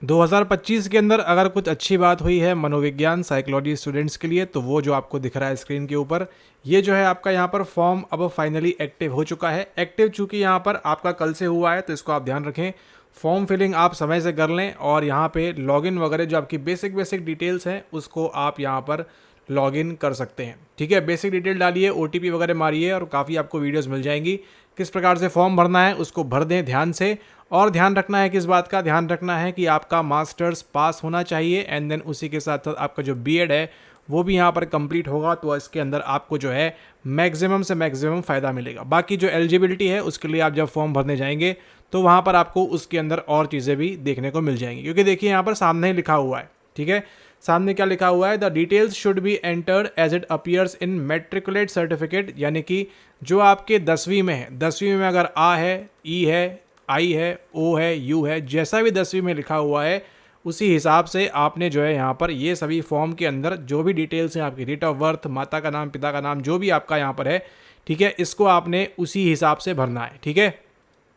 2025 के अंदर अगर कुछ अच्छी बात हुई है मनोविज्ञान साइकोलॉजी स्टूडेंट्स के लिए, तो वो जो आपको दिख रहा है स्क्रीन के ऊपर, ये जो है आपका यहाँ पर फॉर्म अब फाइनली एक्टिव हो चुका है। एक्टिव चूंकि यहाँ पर आपका कल से हुआ है, तो इसको आप ध्यान रखें। फॉर्म फिलिंग आप समय से कर लें और यहाँ पे लॉगिन वगैरह जो आपकी बेसिक डिटेल्स हैं उसको आप यहाँ पर लॉगिन कर सकते हैं। ठीक है, बेसिक डिटेल डालिए, OTP वगैरह मारिए और काफ़ी आपको वीडियोस मिल जाएंगी। किस प्रकार से फॉर्म भरना है उसको भर दें ध्यान से। और ध्यान रखना है, किस बात का ध्यान रखना है कि आपका मास्टर्स पास होना चाहिए एंड देन उसी के साथ साथ आपका जो B.Ed है वो भी यहाँ पर कंप्लीट होगा, तो इसके अंदर आपको जो है मैक्सिमम से मैक्सिमम फ़ायदा मिलेगा। बाकी जो एलिजिबिलिटी है उसके लिए आप जब फॉर्म भरने जाएंगे तो वहाँ पर आपको उसके अंदर और चीज़ें भी देखने को मिल जाएंगी, क्योंकि देखिए यहाँ पर सामने ही लिखा हुआ है। ठीक है, सामने क्या लिखा हुआ है, the details should be entered as it appears in matriculate certificate, यानी कि जो आपके 10वीं में है, 10वीं में अगर A है, E है, I है, O है, U है, जैसा भी 10वीं में लिखा हुआ है उसी हिसाब से आपने जो है यहाँ पर ये सभी फॉर्म के अंदर जो भी डिटेल्स हैं, आपकी डेट ऑफ बर्थ, माता का नाम, पिता का नाम, जो भी आपका यहाँ पर है, ठीक है, इसको आपने उसी हिसाब से भरना है। ठीक है,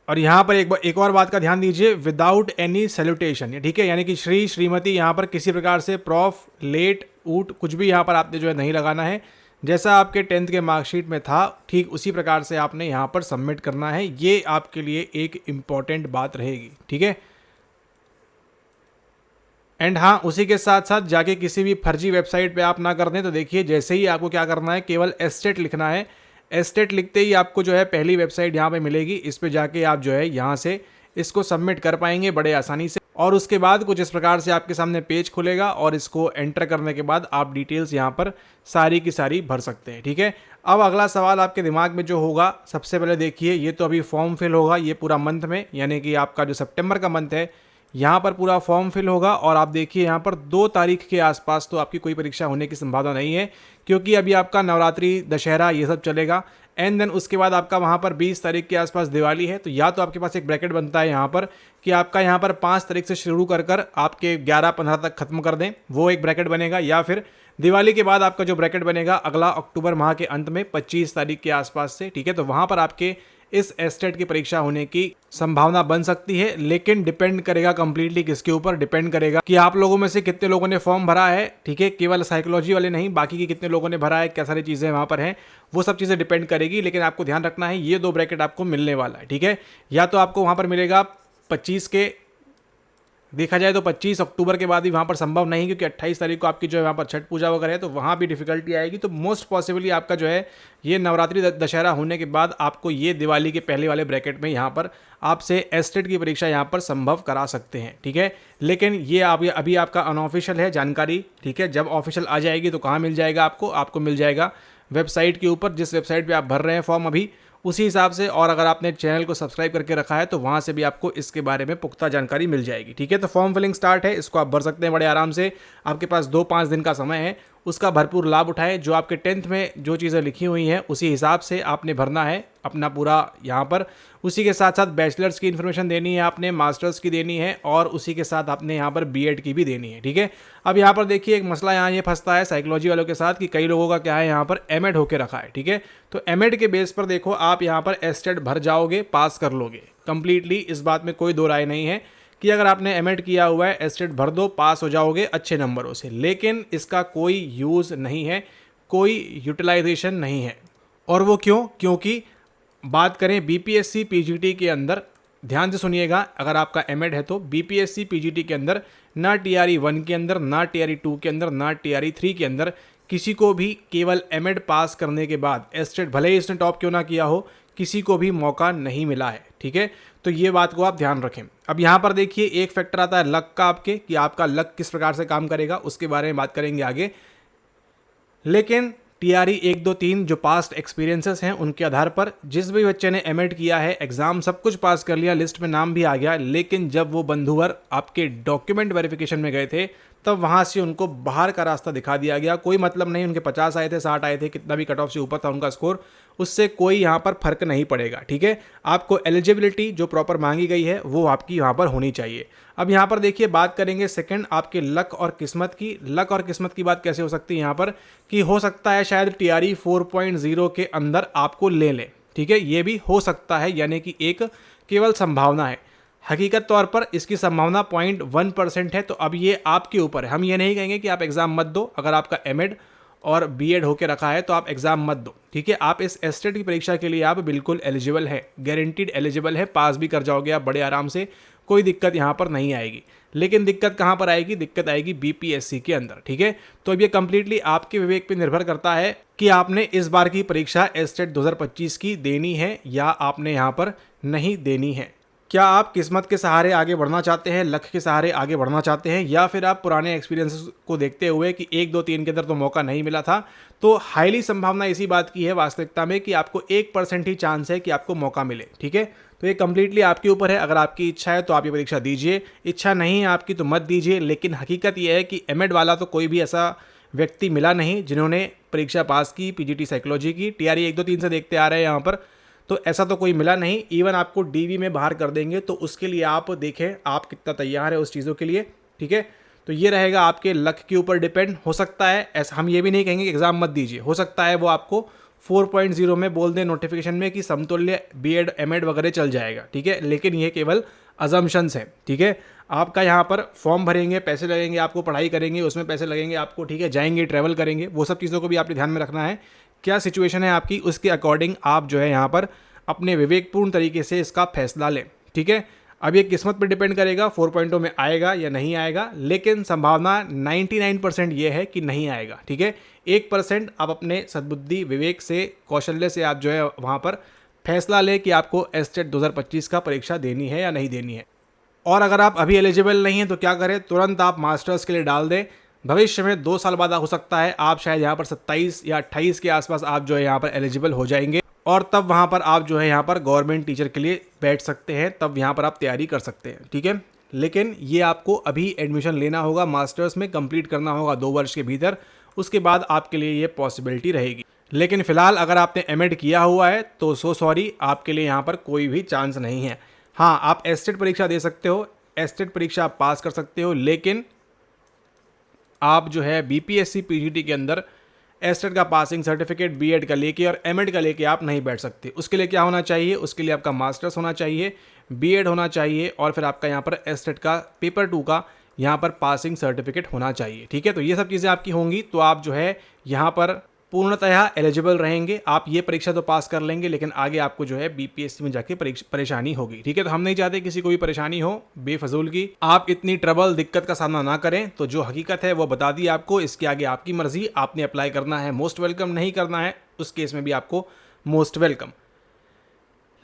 और यहाँ पर एक और बात का ध्यान दीजिए, विदाउट एनी सैल्यूटेशन। ठीक है, यानी कि श्री श्रीमती यहाँ पर किसी प्रकार से प्रॉफ, लेट, ऊट कुछ भी यहाँ पर आपने जो है नहीं लगाना है। जैसा आपके 10th के मार्कशीट में था ठीक उसी प्रकार से आपने यहाँ पर सबमिट करना है। ये आपके लिए एक इम्पॉर्टेंट बात रहेगी। ठीक है, एंड हाँ, उसी के साथ साथ जाके किसी भी फर्जी वेबसाइट पे आप ना कर दें। तो देखिए, जैसे ही आपको क्या करना है, केवल एस्टेट लिखना है। एस्टेट लिखते ही आपको जो है पहली वेबसाइट यहाँ पे मिलेगी, इस पे जाके आप जो है यहाँ से इसको सबमिट कर पाएंगे बड़े आसानी से। और उसके बाद कुछ इस प्रकार से आपके सामने पेज खुलेगा और इसको एंटर करने के बाद आप डिटेल्स यहाँ पर सारी की सारी भर सकते हैं। ठीक है, अब अगला सवाल आपके दिमाग में जो होगा, सबसे पहले देखिए, ये तो अभी फॉर्म फिल होगा, ये पूरा मंथ में, यानी कि आपका जो सितंबर का मंथ है यहाँ पर पूरा फॉर्म फिल होगा। और आप देखिए यहाँ पर 2 तारीख के आसपास तो आपकी कोई परीक्षा होने की संभावना नहीं है, क्योंकि अभी आपका नवरात्रि, दशहरा ये सब चलेगा। एंड देन उसके बाद आपका वहाँ पर 20 तारीख के आसपास दिवाली है। तो या तो आपके पास एक ब्रैकेट बनता है यहाँ पर कि आपका यहाँ पर 5 तारीख से शुरू कर आपके 11-15 तक खत्म कर दें, वो एक ब्रैकेट बनेगा। या फिर दिवाली के बाद आपका जो ब्रैकेट बनेगा अगला अक्टूबर माह के अंत में 25 तारीख के आसपास से। ठीक है, तो वहाँ पर आपके इस एस्टेट की परीक्षा होने की संभावना बन सकती है, लेकिन डिपेंड करेगा कंप्लीटली किसके ऊपर, डिपेंड करेगा कि आप लोगों में से कितने लोगों ने फॉर्म भरा है। ठीक है, केवल साइकोलॉजी वाले नहीं, बाकी के कितने लोगों ने भरा है, क्या सारी चीज़ें वहाँ पर हैं, वो सब चीज़ें डिपेंड करेगी। लेकिन आपको ध्यान रखना है, ये 2 ब्रैकेट आपको मिलने वाला है। ठीक है, या तो आपको वहाँ पर मिलेगा 25 के, देखा जाए तो 25 अक्टूबर के बाद भी वहाँ पर संभव नहीं, क्योंकि 28 तारीख को आपकी जो है वहाँ पर छठ पूजा वगैरह है, तो वहाँ भी डिफिकल्टी आएगी। तो मोस्ट पॉसिबली आपका जो है ये नवरात्रि दशहरा होने के बाद आपको ये दिवाली के पहले वाले ब्रैकेट में यहाँ पर आपसे एस्टेट की परीक्षा यहाँ पर संभव करा सकते हैं। ठीक है, लेकिन ये अभी आपका अनऑफिशियल है जानकारी। ठीक है, जब ऑफिशियल आ जाएगी तो कहाँ मिल जाएगा आपको मिल जाएगा वेबसाइट के ऊपर, जिस वेबसाइट पर आप भर रहे हैं फॉर्म अभी, उसी हिसाब से। और अगर आपने चैनल को सब्सक्राइब करके रखा है तो वहाँ से भी आपको इसके बारे में पुख्ता जानकारी मिल जाएगी। ठीक है, तो फॉर्म फिलिंग स्टार्ट है, इसको आप भर सकते हैं बड़े आराम से। आपके पास 2-5 दिन का समय है, उसका भरपूर लाभ उठाएं। जो आपके 10th में जो चीज़ें लिखी हुई हैं उसी हिसाब से आपने भरना है अपना पूरा यहाँ पर। उसी के साथ साथ बैचलर्स की इन्फॉर्मेशन देनी है आपने, मास्टर्स की देनी है, और उसी के साथ आपने यहाँ पर B.Ed की भी देनी है। ठीक है, अब यहाँ पर देखिए एक मसला यहाँ ये फंसता है साइकोलॉजी वालों के साथ कि कई लोगों का क्या है, यहाँ पर M.Ed होके रखा है। ठीक है, तो M.Ed के बेस पर देखो आप यहाँ पर एस्टेट भर जाओगे, पास कर लोगे कंप्लीटली, इस बात में कोई दो राय नहीं है कि अगर आपने M.Ed किया हुआ है, एस्टेट भर दो, पास हो जाओगे अच्छे नंबरों से। लेकिन इसका कोई यूज़ नहीं है, कोई यूटिलाइजेशन नहीं है। और वो क्यों? क्योंकि बात करें BPSC PGT के अंदर, ध्यान से सुनिएगा, अगर आपका M.Ed है तो BPSC PGT के अंदर ना TRE 1 के अंदर, ना TRE 2 के अंदर, ना TRE 3 के अंदर किसी को भी केवल M.Ed पास करने के बाद एस्टेट, भले ही इसने टॉप क्यों ना किया हो, किसी को भी मौका नहीं मिला है। ठीक है, तो ये बात को आप ध्यान रखें। अब यहाँ पर देखिए एक फैक्टर आता है लक का आपके, कि आपका लक किस प्रकार से काम करेगा, उसके बारे में बात करेंगे आगे। लेकिन TRE 1, 2, 3 जो पास्ट एक्सपीरियंसेस हैं उनके आधार पर जिस भी बच्चे ने M.Ed किया है, एग्जाम सब कुछ पास कर लिया, लिस्ट में नाम भी आ गया, लेकिन जब वो बंधुवर आपके डॉक्यूमेंट वेरिफिकेशन में गए थे तब वहाँ से उनको बाहर का रास्ता दिखा दिया गया। कोई मतलब नहीं, उनके 50 आए थे, 60 आए थे, कितना भी कट ऑफ से ऊपर था उनका स्कोर, उससे कोई यहाँ पर फर्क नहीं पड़ेगा। ठीक है, आपको एलिजिबिलिटी जो प्रॉपर मांगी गई है वो आपकी यहाँ पर होनी चाहिए। अब यहाँ पर देखिए बात करेंगे सेकंड आपके लक और किस्मत की। लक और किस्मत की बात कैसे हो सकती है यहाँ पर, कि हो सकता है शायद TRE 4.0 के अंदर आपको ले लें। ठीक है, ये भी हो सकता है, यानी कि एक केवल संभावना है। हकीकत तौर पर इसकी संभावना 0.1% है। तो अब ये आपके ऊपर है, हम ये नहीं कहेंगे कि आप एग्ज़ाम मत दो। अगर आपका एमएड और बीएड होके रखा है तो आप एग्ज़ाम मत दो, ठीक है। आप इस एस्टेट की परीक्षा के लिए आप बिल्कुल एलिजिबल है, गारंटीड एलिजिबल है, पास भी कर जाओगे आप बड़े आराम से, कोई दिक्कत यहाँ पर नहीं आएगी। लेकिन दिक्कत कहाँ पर आएगी? दिक्कत आएगी बीपीएससी के अंदर, ठीक है। तो अब ये कंप्लीटली आपके विवेक पे निर्भर करता है कि आपने इस बार की परीक्षा एस्टेट 2025 की देनी है या आपने यहाँ पर नहीं देनी है। क्या आप किस्मत के सहारे आगे बढ़ना चाहते हैं, लक के सहारे आगे बढ़ना चाहते हैं, या फिर आप पुराने एक्सपीरियंसेस को देखते हुए कि 1 2 3 के अंदर तो मौका नहीं मिला था, तो हाईली संभावना इसी बात की है वास्तविकता में कि आपको 1% ही चांस है कि आपको मौका मिले, ठीक है। तो ये कंप्लीटली आपके ऊपर है। अगर आपकी इच्छा है तो आप ये परीक्षा दीजिए, इच्छा नहीं है आपकी तो मत दीजिए। लेकिन हकीकत यह है कि एमएड वाला तो कोई भी ऐसा व्यक्ति मिला नहीं जिन्होंने परीक्षा पास की, पीजीटी साइकोलॉजी की, टीआरई 1 2 3 से देखते आ रहे हैं यहाँ पर, तो ऐसा तो कोई मिला नहीं। इवन आपको डीवी में बाहर कर देंगे, तो उसके लिए आप देखें आप कितना तैयार है उस चीज़ों के लिए, ठीक है। तो ये रहेगा आपके लक के ऊपर डिपेंड। हो सकता है ऐसा, हम ये भी नहीं कहेंगे कि एग्ज़ाम मत दीजिए, हो सकता है वो आपको 4.0 में बोल दें नोटिफिकेशन में कि समतुल्य बीएड एमएड वगैरह चल जाएगा, ठीक है। लेकिन ये केवल अजम्पशंस हैं, ठीक है। आपका यहाँ पर फॉर्म भरेंगे, पैसे लगेंगे, आपको पढ़ाई करेंगे, उसमें पैसे लगेंगे आपको, ठीक है। जाएंगे, ट्रैवल करेंगे, वो सब चीज़ों को भी आपने ध्यान में रखना है। क्या सिचुएशन है आपकी, उसके अकॉर्डिंग आप जो है यहाँ पर अपने विवेकपूर्ण तरीके से इसका फैसला लें, ठीक है। अब ये किस्मत पर डिपेंड करेगा 4.0 में आएगा या नहीं आएगा, लेकिन संभावना 99% ये है कि नहीं आएगा, ठीक है। 1% आप अपने सद्बुद्धि, विवेक से, कौशल्य से आप जो है वहाँ पर फैसला लें कि आपको एस्टेट 2025 का परीक्षा देनी है या नहीं देनी है। और अगर आप अभी एलिजिबल नहीं हैं तो क्या करें, तुरंत आप मास्टर्स के लिए डाल दें। भविष्य में 2 साल बाद हो सकता है आप शायद यहाँ पर 27 या 28 के आसपास आप जो है यहाँ पर एलिजिबल हो जाएंगे, और तब वहाँ पर आप जो है यहाँ पर गवर्नमेंट टीचर के लिए बैठ सकते हैं, तब यहाँ पर आप तैयारी कर सकते हैं, ठीक है। लेकिन ये आपको अभी एडमिशन लेना होगा, मास्टर्स में कंप्लीट करना होगा 2 वर्ष के भीतर, उसके बाद आपके लिए ये पॉसिबिलिटी रहेगी। लेकिन फिलहाल अगर आपने एमएड किया हुआ है तो सॉरी, आपके लिए यहाँ पर कोई भी चांस नहीं है। हाँ, आप एस्टेट परीक्षा दे सकते हो, एस्टेट परीक्षा आप पास कर सकते हो, लेकिन आप जो है बीपीएससी पीजीटी के अंदर एस्टेट का पासिंग सर्टिफिकेट बीएड का लेके और एमएड का लेके आप नहीं बैठ सकते। उसके लिए क्या होना चाहिए? उसके लिए आपका मास्टर्स होना चाहिए, बीएड होना चाहिए, और फिर आपका यहाँ पर एस्टेट का पेपर 2 का यहाँ पर पासिंग सर्टिफिकेट होना चाहिए, ठीक है। तो ये सब चीज़ें आपकी होंगी तो आप जो है यहाँ पर पूर्णतः एलिजिबल रहेंगे। आप ये परीक्षा तो पास कर लेंगे, लेकिन आगे आपको जो है बीपीएससी में जाके परेशानी होगी, ठीक है। तो हम नहीं चाहते किसी को भी परेशानी हो बेफजूल की, आप इतनी ट्रबल, दिक्कत का सामना ना करें। तो जो हकीकत है वो बता दी आपको, इसके आगे आपकी मर्जी, आपने अप्लाई करना है मोस्ट वेलकम, नहीं करना है उस केस में भी आपको मोस्ट वेलकम।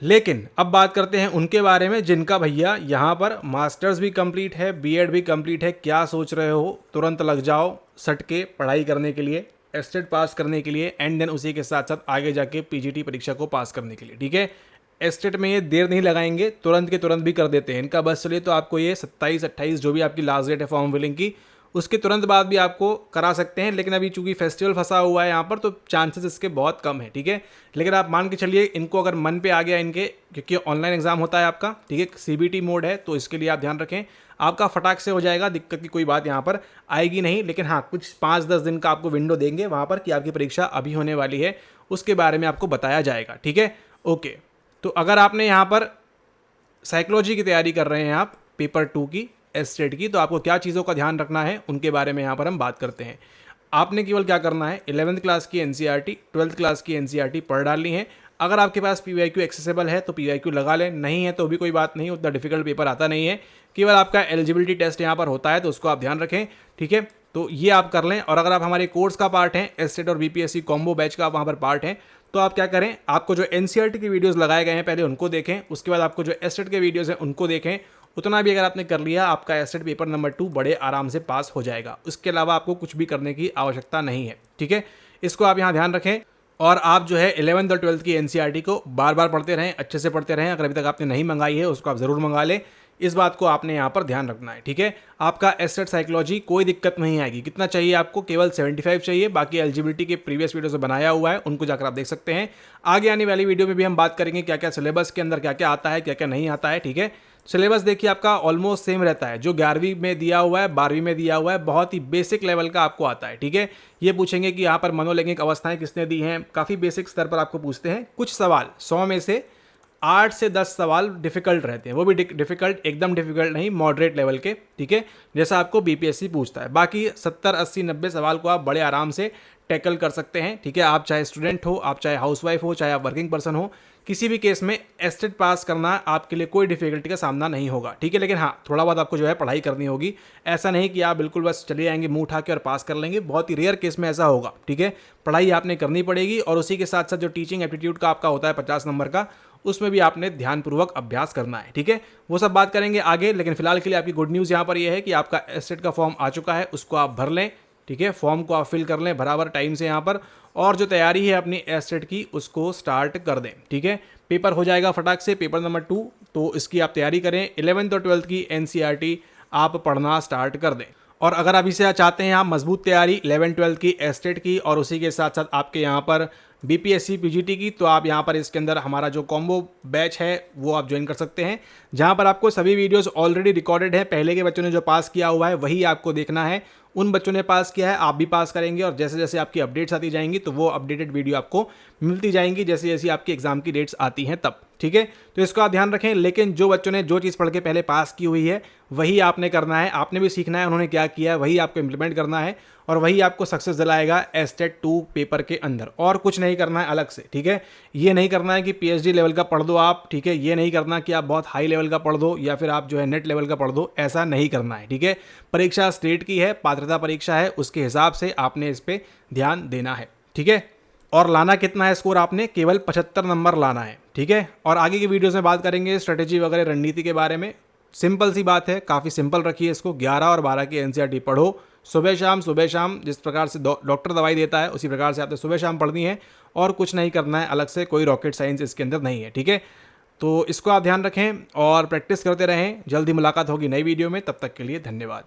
लेकिन अब बात करते हैं उनके बारे में जिनका भैया यहाँ पर मास्टर्स भी कंप्लीट है, बीएड भी कंप्लीट है। क्या सोच रहे हो? तुरंत लग जाओ सट के पढ़ाई करने के लिए, एस्टेट पास करने के लिए, एंड देन उसी के साथ साथ आगे जाके पीजीटी परीक्षा को पास करने के लिए, ठीक है। एस्टेट में ये देर नहीं लगाएंगे, तुरंत के तुरंत भी कर देते हैं। इनका बस चलिए तो आपको ये 27-28 जो भी आपकी लास्ट डेट है फॉर्म फिलिंग की, उसके तुरंत बाद भी आपको करा सकते हैं। लेकिन अभी चूंकि फेस्टिवल फंसा हुआ है यहाँ पर, तो चांसेस इसके बहुत कम है, ठीक है। लेकिन आप मान के चलिए इनको अगर मन पे आ गया इनके, क्योंकि ऑनलाइन एग्जाम होता है आपका, ठीक है, सीबीटी मोड है, तो इसके लिए आप ध्यान रखें, आपका फटाक से हो जाएगा, दिक्कत की कोई बात यहाँ पर आएगी नहीं। लेकिन हाँ, कुछ 5-10 दिन का आपको विंडो देंगे वहाँ पर कि आपकी परीक्षा अभी होने वाली है, उसके बारे में आपको बताया जाएगा, ठीक है। ओके, तो अगर आपने यहाँ पर साइकोलॉजी की तैयारी कर रहे हैं आप पेपर 2 की, एस्टेट की, तो आपको क्या चीज़ों का ध्यान रखना है उनके बारे में यहाँ पर हम बात करते हैं। आपने केवल क्या करना है, 11th क्लास की एनसीईआरटी, 12th क्लास की एनसीईआरटी पढ़ डालनी है। अगर आपके पास पीवाईक्यू एक्सेसिबल है तो पीवाईक्यू लगा लें, नहीं है तो भी कोई बात नहीं, उतना डिफिकल्ट पेपर आता नहीं है, केवल आपका एलिजिबिलिटी टेस्ट यहाँ पर होता है, तो उसको आप ध्यान रखें, ठीक है। तो ये आप कर लें। और अगर आप हमारे कोर्स का पार्ट हैं, एस्टेट और बीपीएससी कॉम्बो बैच का आप वहाँ पर पार्ट हैं, तो आप क्या करें, आपको जो एनसीईआरटी की वीडियोस लगाए गए हैं पहले उनको देखें, उसके बाद आपको जो एस्टेट के वीडियोस हैं उनको देखें। उतना भी अगर आपने कर लिया, आपका एस्टेट पेपर नंबर 2 बड़े आराम से पास हो जाएगा। उसके अलावा आपको कुछ भी करने की आवश्यकता नहीं है, ठीक है। इसको आप यहाँ ध्यान रखें। और आप जो है 11th और 12th की एनसीईआरटी को बार बार पढ़ते रहें, अच्छे से पढ़ते रहें। अगर अभी तक आपने नहीं मंगाई है उसको आप ज़रूर मंगा लें, इस बात को आपने यहाँ पर ध्यान रखना है, ठीक है। आपका एस्टेट साइकोलॉजी कोई दिक्कत नहीं आएगी। कितना चाहिए आपको? केवल 75 चाहिए। बाकी एलिजिबिलिटी के प्रीवियस वीडियो से बनाया हुआ है, उनको जाकर आप देख सकते हैं। आगे आने वाली वीडियो में भी हम बात करेंगे क्या क्या सिलेबस के अंदर क्या क्या आता है, क्या क्या नहीं आता है, ठीक है। सिलेबस देखिए आपका ऑलमोस्ट सेम रहता है, जो 11वीं में दिया हुआ है, 12वीं में दिया हुआ है, बहुत ही बेसिक लेवल का आपको आता है, ठीक है। ये पूछेंगे कि यहाँ पर मनोलैंगिक अवस्थाएं किसने दी हैं, काफ़ी बेसिक स्तर पर आपको पूछते हैं। कुछ सवाल 100 में से 8 से 10 सवाल डिफिकल्ट रहते हैं, वो भी डिफिकल्ट, एकदम डिफिकल्ट नहीं, मॉडरेट लेवल के, ठीक है, जैसा आपको बीपीएससी पूछता है। बाकी 70, 80, 90 सवाल को आप बड़े आराम से टैकल कर सकते हैं, ठीक है। आप चाहे स्टूडेंट हो, आप चाहे हाउसवाइफ हो, चाहे आप वर्किंग पर्सन हो, किसी भी केस में एस्टेट पास करना आपके लिए कोई डिफिकल्टी का सामना नहीं होगा, ठीक है। लेकिन हाँ, थोड़ा बहुत आपको जो है पढ़ाई करनी होगी। ऐसा नहीं कि आप बिल्कुल बस चले जाएंगे मुंह उठा के और पास कर लेंगे, बहुत ही रेयर केस में ऐसा होगा, ठीक है। पढ़ाई आपने करनी पड़ेगी और उसी के साथ साथ जो टीचिंग एप्टीट्यूड का आपका होता है 50 नंबर का, उसमें भी आपने ध्यानपूर्वक अभ्यास करना है, ठीक है। वो सब बात करेंगे आगे, लेकिन फिलहाल के लिए आपकी गुड न्यूज़ यहाँ पर यह है कि आपका एस्टेट का फॉर्म आ चुका है, उसको आप भर लें, ठीक है। फॉर्म को आप फिल कर लें बराबर टाइम से यहाँ पर, और जो तैयारी है अपनी एस्टेट की उसको स्टार्ट कर दें, ठीक है। पेपर हो जाएगा फटाक से, पेपर नंबर 2, तो इसकी आप तैयारी करें। 11th और 12th की NCERT आप पढ़ना स्टार्ट कर दें। और अगर अभी से चाहते हैं आप मजबूत तैयारी 11th 12th की एस्टेट की और उसी के साथ साथ आपके यहाँ पर BPSC PGT की, तो आप यहाँ पर इसके अंदर हमारा जो कॉम्बो बैच है वो आप ज्वाइन कर सकते हैं, जहाँ पर आपको सभी वीडियोस ऑलरेडी रिकॉर्डेड है। पहले के बच्चों ने जो पास किया हुआ है वही आपको देखना है, उन बच्चों ने पास किया है, आप भी पास करेंगे, और जैसे जैसे आपकी अपडेट्स आती जाएंगी तो वो अपडेटेड वीडियो आपको मिलती जाएंगी जैसे जैसे आपकी एग्जाम की डेट्स आती हैं तब, ठीक है। तो इसको आप ध्यान रखें। लेकिन जो बच्चों ने जो चीज़ पढ़ के पहले पास की हुई है वही आपने करना है, आपने भी सीखना है उन्होंने क्या किया है, वही आपको इम्प्लीमेंट करना है, और वही आपको सक्सेस दिलाएगा एस्टेट 2 पेपर के अंदर। और कुछ नहीं करना है अलग से, ठीक है। ये नहीं करना है कि PhD लेवल का पढ़ दो आप, ठीक है। ये नहीं करना कि आप बहुत हाई लेवल का पढ़ दो या फिर आप जो है नेट लेवल का पढ़ दो, ऐसा नहीं करना है, ठीक है। परीक्षा स्टेट की है, पात्रता परीक्षा है, उसके हिसाब से आपने इस पर ध्यान देना है, ठीक है। और लाना कितना है स्कोर, आपने केवल 75 नंबर लाना है, ठीक है। और आगे की वीडियोस में बात करेंगे स्ट्रेटेजी वगैरह रणनीति के बारे में। सिंपल सी बात है, काफ़ी सिंपल रखिए इसको। 11 और 12 की NCERT पढ़ो, सुबह शाम, जिस प्रकार से डॉक्टर दवाई देता है उसी प्रकार से आपने सुबह शाम पढ़नी है, और कुछ नहीं करना है अलग से, कोई रॉकेट साइंस इसके अंदर नहीं है, ठीक है। तो इसको आप ध्यान रखें और प्रैक्टिस करते रहें। जल्दी मुलाकात होगी नई वीडियो में, तब तक के लिए धन्यवाद।